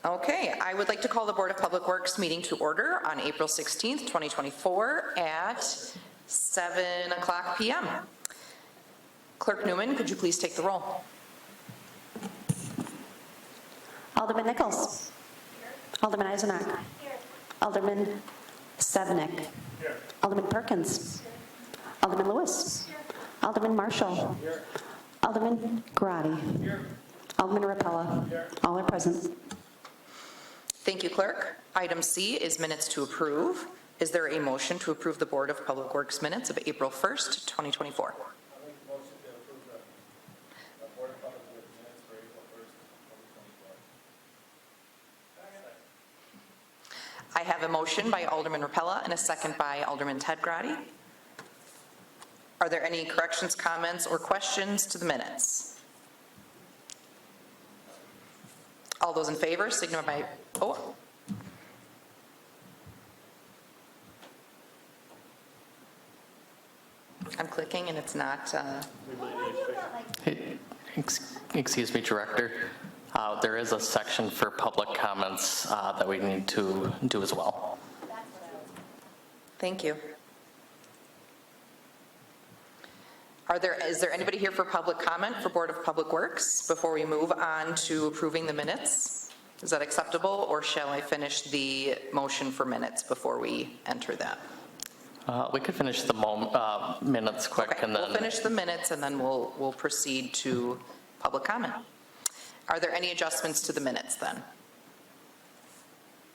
Okay, I would like to call the Board of Public Works meeting to order on April 16th, 2024 at 7 o'clock p.m. Clerk Newman, could you please take the roll? Alderman Nichols. Here. Alderman Eisenach. Here. Alderman Sevenick. Here. Alderman Perkins. Here. Alderman Lewis. Here. Alderman Marshall. Here. Alderman Grotti. Here. Alderman Rapella. Here. All are present. Thank you, Clerk. Item C is minutes to approve. Is there a motion to approve the Board of Public Works minutes of April 1st, 2024? I'll make the motion to approve the Board of Public Works minutes for April 1st, 2024. I have a motion by Alderman Rapella and a second by Alderman Ted Grotti. Are there any corrections, comments, or questions to the minutes? All those in favor signify by, I'm clicking and it's not. Hey, excuse me, Director. There is a section for public comments that we need to do as well. Thank you. Is there anybody here for public comment for Board of Public Works before we move on to approving the minutes? Is that acceptable, or shall I finish the motion for minutes before we enter that? We could finish the minutes quick, Okay, and then we'll finish the minutes and then we'll proceed to public comment. Are there any adjustments to the minutes then?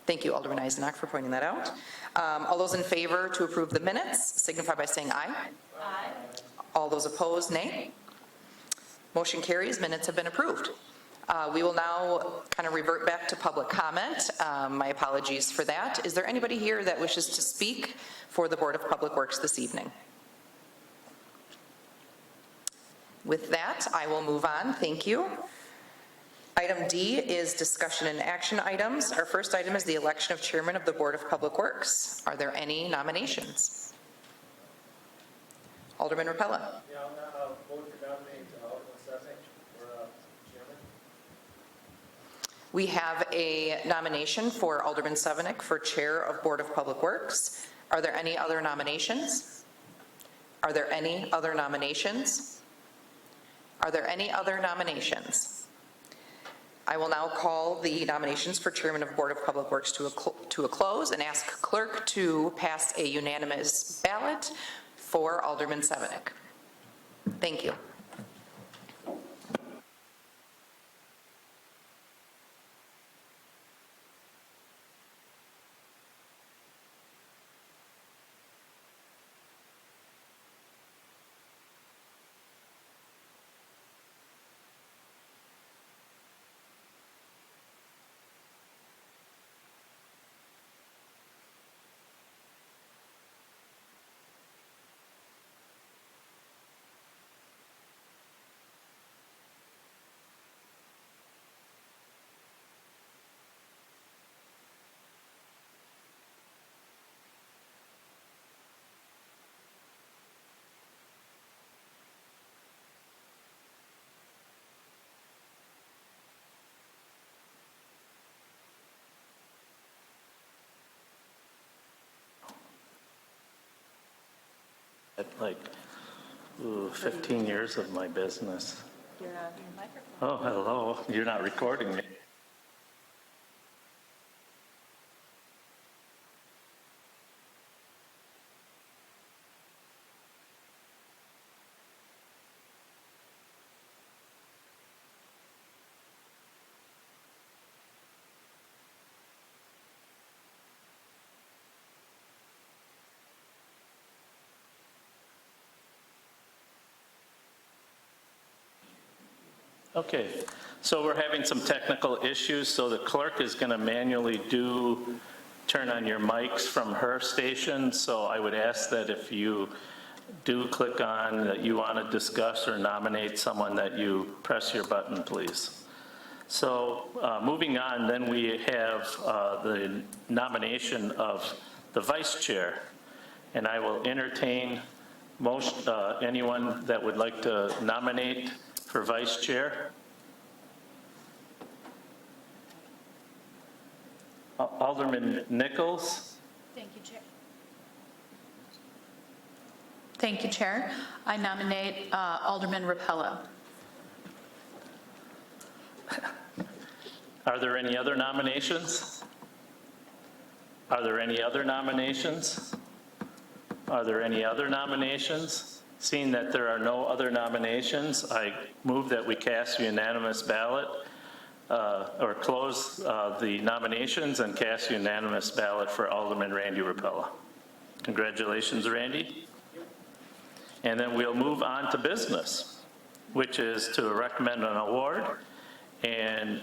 Thank you, Alderman Eisenach, for pointing that out. All those in favor to approve the minutes signify by saying aye. Aye. All those opposed, nay. Motion carries. Minutes have been approved. We will now kind of revert back to public comment. My apologies for that. Is there anybody here that wishes to speak for the Board of Public Works this evening? With that, I will move on. Thank you. Item D is discussion and action items. Our first item is the election of Chairman of the Board of Public Works. Are there any nominations? Alderman Rapella. Yeah, I'll vote to nominate Alderman Sevenick for chairman. We have a nomination for Alderman Sevenick for Chair of Board of Public Works. Are there any other nominations? Are there any other nominations? Are there any other nominations? I will now call the nominations for Chairman of Board of Public Works to a close and ask Clerk to pass a unanimous ballot for Alderman Sevenick. Thank you. Like 15 years of my business. You're on your microphone. Oh, hello. You're not recording me. Okay, so we're having some technical issues, so the clerk is going to manually turn on your mics from her station, so I would ask that if you do click on that you want to discuss or nominate someone, that you press your button, please. So moving on, then we have the nomination of the vice chair, and I will entertain anyone that would like to nominate for vice chair. Alderman Nichols. Thank you, Chair. Thank you, Chair. I nominate Alderman Rapella. Are there any other nominations? Are there any other nominations? Are there any other nominations? Seeing that there are no other nominations, I move that we cast a unanimous ballot or close the nominations and cast a unanimous ballot for Alderman Randy Rapella. Congratulations, Randy. And then we'll move on to business, which is to recommend an award. And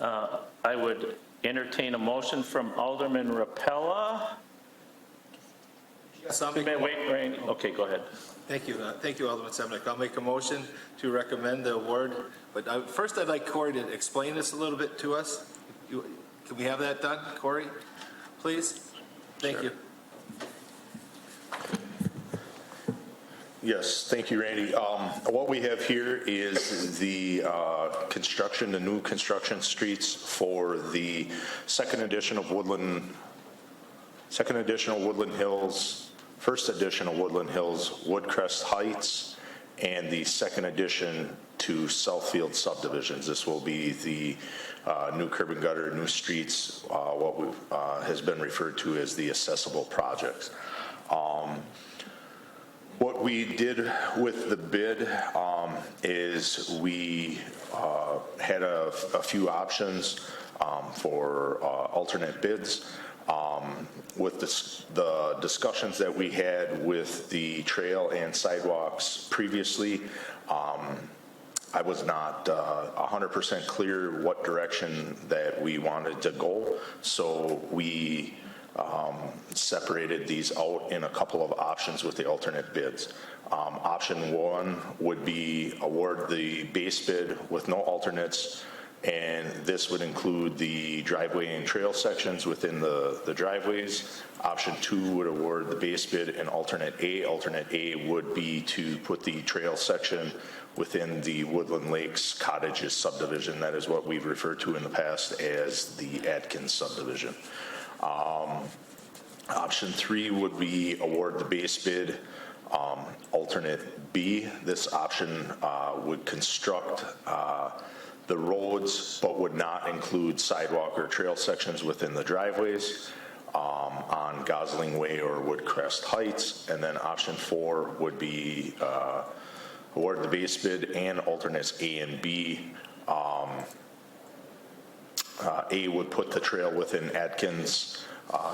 I would entertain a motion from Alderman Rapella. Wait, Randy. Okay, go ahead. Thank you, Alderman Severnick. I'll make a motion to recommend the award, but first I'd like Corey to explain this a little bit to us. Can we have that done, Corey, please? Thank you. Yes, thank you, Randy. What we have here is the construction, the new construction streets for the second edition of Woodland Hills, first edition of Woodland Hills, Woodcrest Heights, and the second addition to Southfield subdivisions. This will be the new curb and gutter, new streets, what has been referred to as the accessible projects. What we did with the bid is we had a few options for alternate bids. With the discussions that we had with the trail and sidewalks previously, I was not 100% clear what direction that we wanted to go, so we separated these out in a couple of options with the alternate bids. Option one would be award the base bid with no alternates, and this would include the driveway and trail sections within the driveways. Option two would award the base bid and alternate A. Alternate A would be to put the trail section within the Woodland Lakes Cottages subdivision. That is what we've referred to in the past as the Atkins subdivision. Option three would be award the base bid, alternate B. This option would construct the roads, but would not include sidewalk or trail sections within the driveways on Gosling Way or Woodcrest Heights. And then option four would be award the base bid and alternates A and B. A would put the trail within Atkins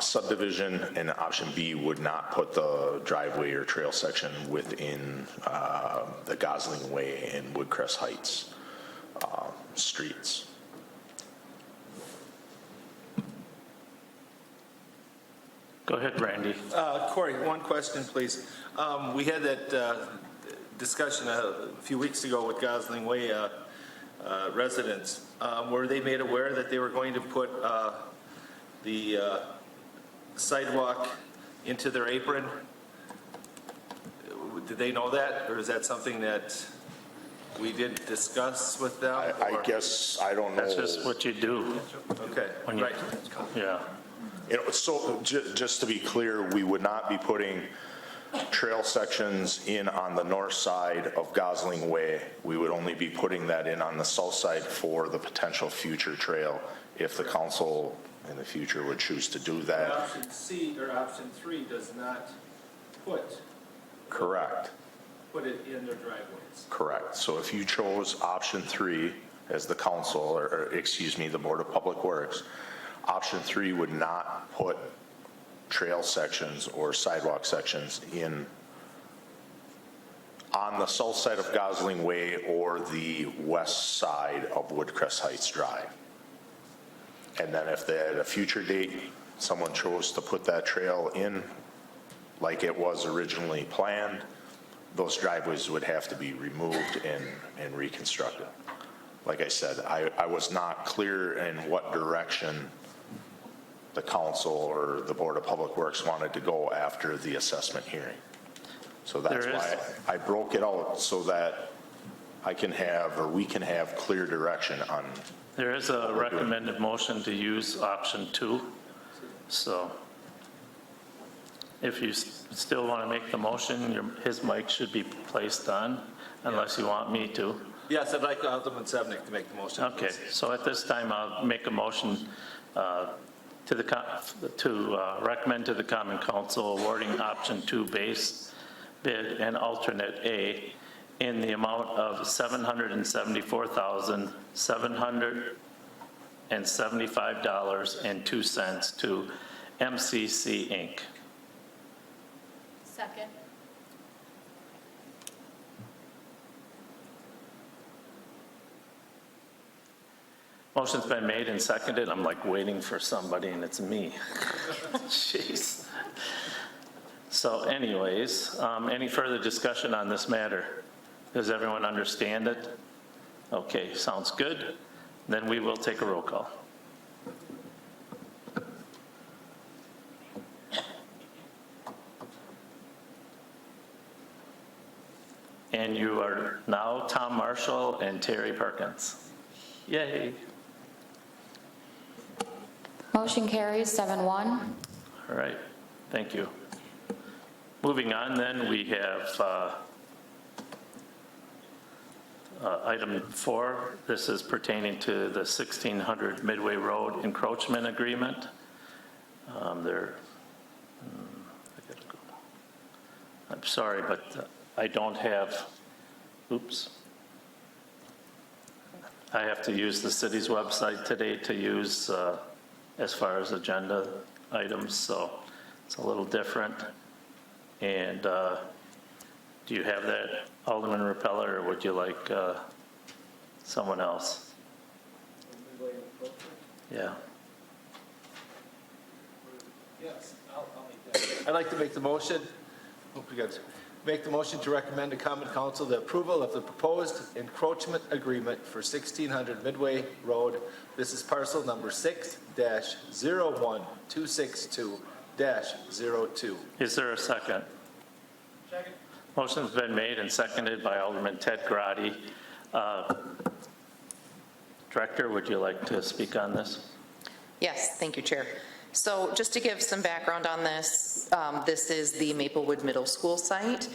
subdivision, and option B would not put the driveway or trail section within the Gosling Way and Woodcrest Heights streets. Go ahead, Randy. Corey, one question, please. We had that discussion a few weeks ago with Gosling Way residents. Were they made aware that they were going to put the sidewalk into their apron? Did they know that, or is that something that we didn't discuss with them? I guess, I don't know. That's just what you do. Okay, When you- right. Yeah. You know, so just to be clear, we would not be putting trail sections in on the north side of Gosling Way. We would only be putting that in on the south side for the potential future trail if the council in the future would choose to do that. Option C or option 3 does not put Correct. it in their driveways. Correct. So if you chose option 3 as the council, or excuse me, the Board of Public Works, option 3 would not put trail sections or sidewalk sections in on the south side of Gosling Way or the west side of Woodcrest Heights Drive. And then if at a future date, someone chose to put that trail in like it was originally planned, those driveways would have to be removed and reconstructed. Like I said, I was not clear in what direction the council or the Board of Public Works wanted to go after the assessment hearing. So that's There is- why I broke it out so that I can have, or we can have clear direction on. There is a recommended motion to use option 2. So if you still want to make the motion, his mic should be placed on, unless you want me to. Yes, I'd like Alderman Sevenick to make the motion. Okay, please. so at this time, I'll make a motion to recommend to the Common Council awarding option 2 base bid and alternate A in the amount of $774,775.02 to MCC Inc. Second. Motion's been made and seconded. I'm like waiting for somebody, and it's me. Jeez. So anyways, any further discussion on this matter? Does everyone understand it? Okay, sounds good. Then we will take a roll call. And you are now Tom Marshall and Terry Perkins. Yay. Motion carries 7-1. All right, thank you. Moving on then, we have item 4. This is pertaining to the 1600 Midway Road encroachment agreement. I'm sorry, but I don't have, oops. I have to use the city's website today to use as far as agenda items, so it's a little different. And do you have that, Alderman Repeller, or would you like someone else? Yeah. Yes, I'll make that. I'd like to make the motion. Hope you guys make the motion to recommend to Common Council the approval of the proposed encroachment agreement for 1600 Midway Road. This is parcel number 6-01262-02. Is there a second? Second. Motion's been made and seconded by Alderman Ted Grady. Director, would you like to speak on this? Yes, thank you, Chair. So just to give some background on this, this is the Maplewood Middle School site.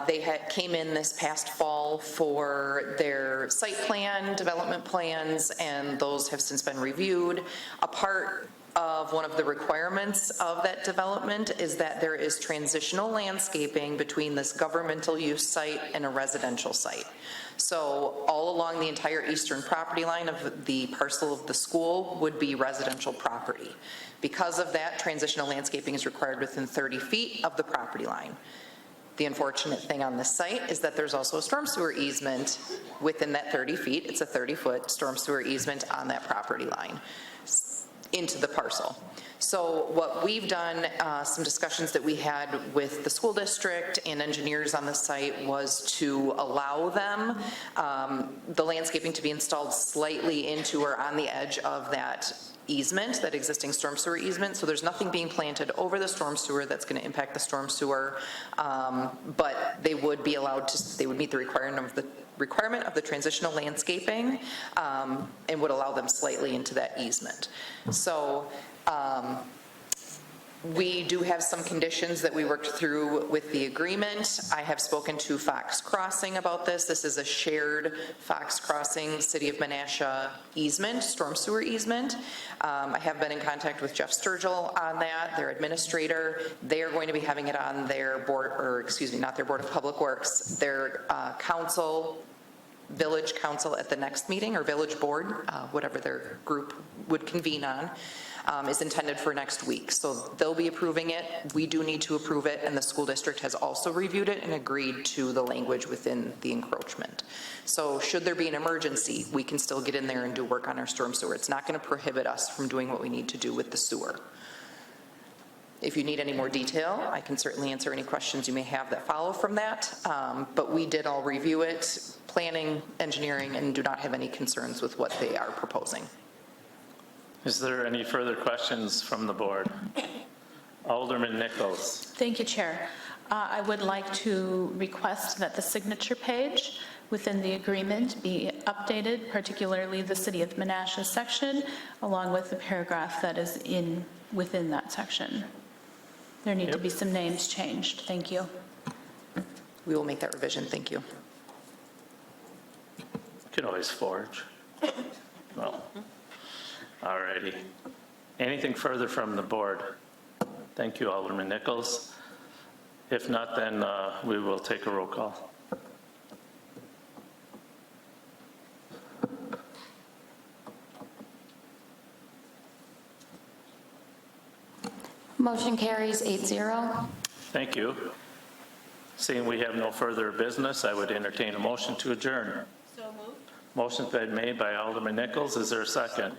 They came in this past fall for their site plan, development plans, and those have since been reviewed. A part of one of the requirements of that development is that there is transitional landscaping between this governmental use site and a residential site. So all along the entire eastern property line of the parcel of the school would be residential property. Because of that, transitional landscaping is required within 30 feet of the property line. The unfortunate thing on this site is that there's also a storm sewer easement within that 30 feet. It's a 30-foot storm sewer easement on that property line into the parcel. So what we've done, some discussions that we had with the school district and engineers on the site, was to allow them the landscaping to be installed slightly into or on the edge of that easement, that existing storm sewer easement. So there's nothing being planted over the storm sewer that's going to impact the storm sewer, but they would be allowed to, they would meet the requirement of the transitional landscaping and would allow them slightly into that easement. So we do have some conditions that we worked through with the agreement. I have spoken to Fox Crossing about this. This is a shared Fox Crossing City of Menasha easement, storm sewer easement. I have been in contact with Jeff Sturgill on that, their administrator. They are going to be having it on their board, or excuse me, not their Board of Public Works, their council, village council at the next meeting, or village board, whatever their group would convene on. Is intended for next week. So they'll be approving it. We do need to approve it, and the school district has also reviewed it and agreed to the language within the encroachment. So should there be an emergency, we can still get in there and do work on our storm sewer. It's not going to prohibit us from doing what we need to do with the sewer. If you need any more detail, I can certainly answer any questions you may have that follow from that. But we did all review it, planning, engineering, and do not have any concerns with what they are proposing. Is there any further questions from the board? Alderman Nichols. Thank you, Chair. I would like to request that the signature page within the agreement be updated, particularly the City of Menasha section, along with the paragraph that is in within that section. There need to be some names changed. Thank you. We will make that revision. Thank you. You can always forge. Well, all righty. Anything further from the board? Thank you, Alderman Nichols. If not, then we will take a roll call. Motion carries 8-0. Thank you. Seeing we have no further business, I would entertain a motion to adjourn. So moved. Motion's been made by Alderman Nichols. Is there a second?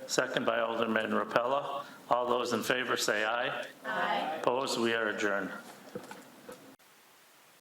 Second by Alderman Rapella. All those in favor say aye. Aye. Opposed? We are adjourned.